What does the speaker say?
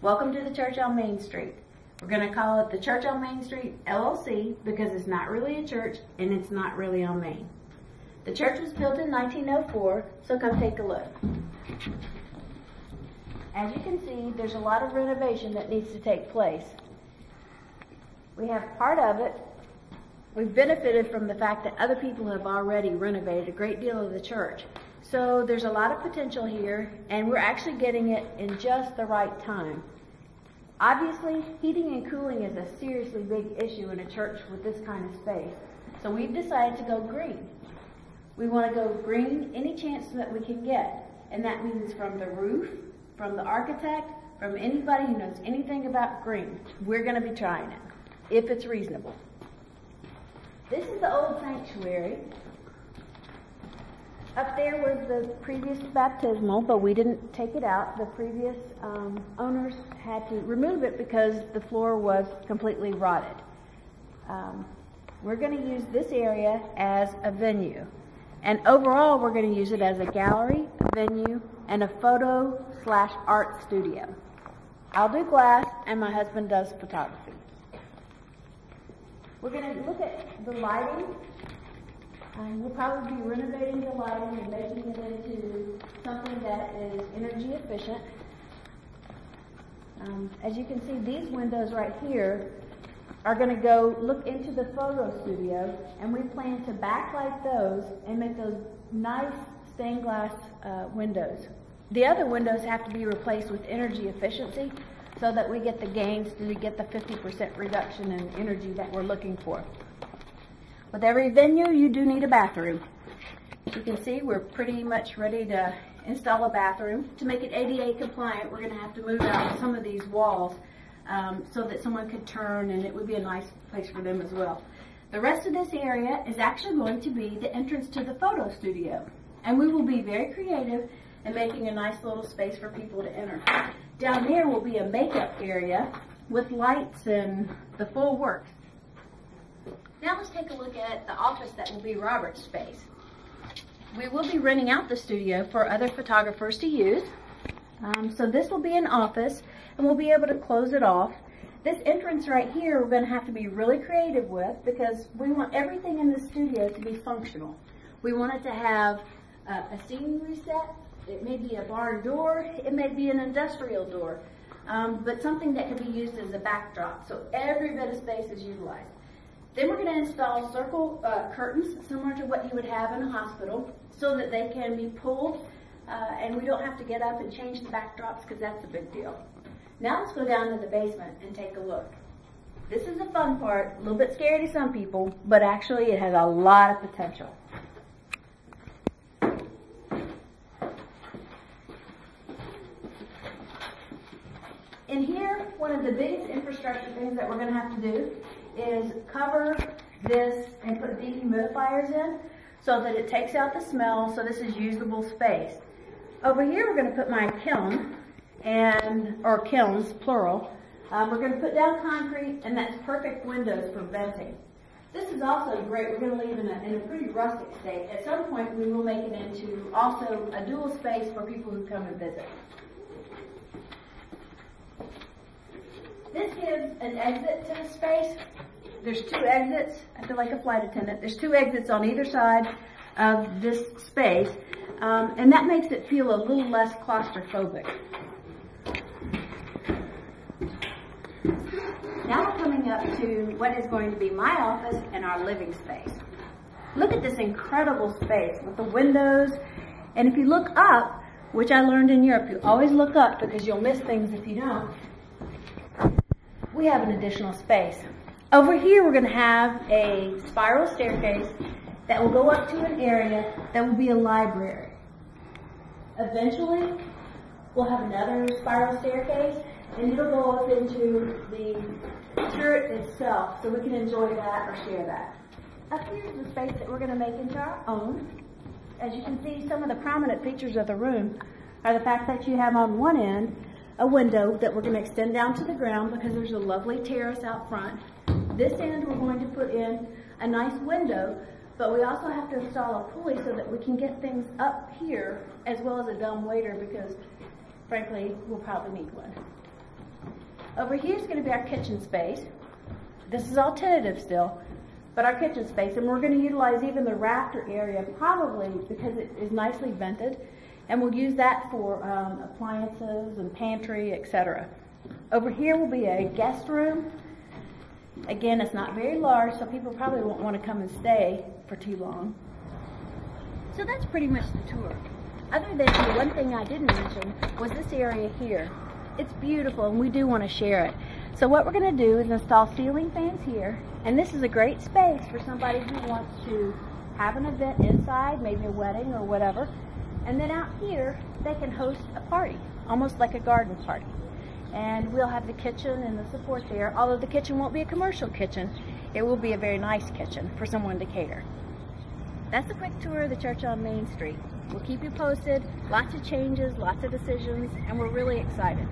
Welcome to the Church on Main Street. We're going to call it the Church on Main Street LLC because it's not really a church and it's not really on Main. The church was built in 1904, so come take a look. As you can see, there's a lot of renovation that needs to take place. We have part of it. We've benefited from the fact that other people have already renovated a great deal of the church. So there's a lot of potential here, and we're actually getting it in just the right time. Obviously, heating and cooling is a seriously big issue in a church with this kind of space. So we've decided to go green. We want to go green any chance that we can get, and that means from the roof, from the architect, from anybody who knows anything about green. We're going to be trying it, if it's reasonable. This is the old sanctuary. Up there was the previous baptismal, but we didn't take it out. The previous owners had to remove it because the floor was completely rotted. We're going to use this area as a venue. And overall, we're going to use it as a gallery, a venue, and a photo/art studio. I'll do glass, and my husband does photography. We're going to look at the lighting. We'll probably be renovating the lighting and making it into something that is energy efficient. As you can see, these windows right here are going to go look into the photo studio, and we plan to backlight those and make those nice stained glass windows. The other windows have to be replaced with energy efficiency so that we get the gains to get the 50% reduction in energy that we're looking for. With every venue, you do need a bathroom. As you can see, we're pretty much ready to install a bathroom. To make it ADA compliant, we're going to have to move out some of these walls so that someone could turn, and it would be a nice place for them as well. The rest of this area is actually going to be the entrance to the photo studio, and we will be very creative in making a nice little space for people to enter. Down there will be a makeup area with lights and the full works. Now let's take a look at the office that will be Robert's space. We will be renting out the studio for other photographers to use. So this will be an office, and we'll be able to close it off. This entrance right here we're going to have to be really creative with because we want everything in the studio to be functional. We want it to have a scenery set. It may be a barn door. It may be an industrial door, but something that can be used as a backdrop so every bit of space is utilized. Then we're going to install circle curtains similar to what you would have in a hospital so that they can be pulled and we don't have to get up and change the backdrops because that's a big deal. Now let's go down to the basement and take a look. This is the fun part, a little bit scary to some people, but actually it has a lot of potential. In here, one of the biggest infrastructure things that we're going to have to do is cover this and put dehumidifiers in so that it takes out the smell, so this is usable space. Over here we're going to put my kiln, or kilns, plural. We're going to put down concrete, and that's perfect windows for venting. This is also great. We're going to leave in a pretty rustic state. At some point we will make it into also a dual space for people who come and visit. This gives an exit to the space. There's two exits. I feel like a flight attendant. There's two exits on either side of this space, and that makes it feel a little less claustrophobic. Now we're coming up to what is going to be my office and our living space. Look at this incredible space with the windows, and if you look up, which I learned in Europe, you always look up because you'll miss things if you don't. We have an additional space. Over here we're going to have a spiral staircase that will go up to an area that will be a library. Eventually we'll have another spiral staircase, and it'll go up into the turret itself so we can enjoy that or share that. Up here is the space that we're going to make into our own. As you can see, some of the prominent features of the room are the fact that you have on one end a window that we're going to extend down to the ground because there's a lovely terrace out front. This end we're going to put in a nice window, but we also have to install a pulley so that we can get things up here as well as a dumb waiter because frankly we'll probably need one. Over here is going to be our kitchen space. This is all tentative still, but our kitchen space, and we're going to utilize even the rafter area probably because it is nicely vented, and we'll use that for appliances and pantry, etc. Over here will be a guest room. Again, it's not very large, so people probably won't want to come and stay for too long. So that's pretty much the tour. Other than the one thing I didn't mention was this area here. It's beautiful, and we do want to share it. So what we're going to do is install ceiling fans here, and this is a great space for somebody who wants to have an event inside, maybe a wedding or whatever. And then out here, they can host a party, almost like a garden party. And we'll have the kitchen and the support there, although the kitchen won't be a commercial kitchen. It will be a very nice kitchen for someone to cater. That's a quick tour of the church on Main Street. We'll keep you posted, lots of changes, lots of decisions, and we're really excited.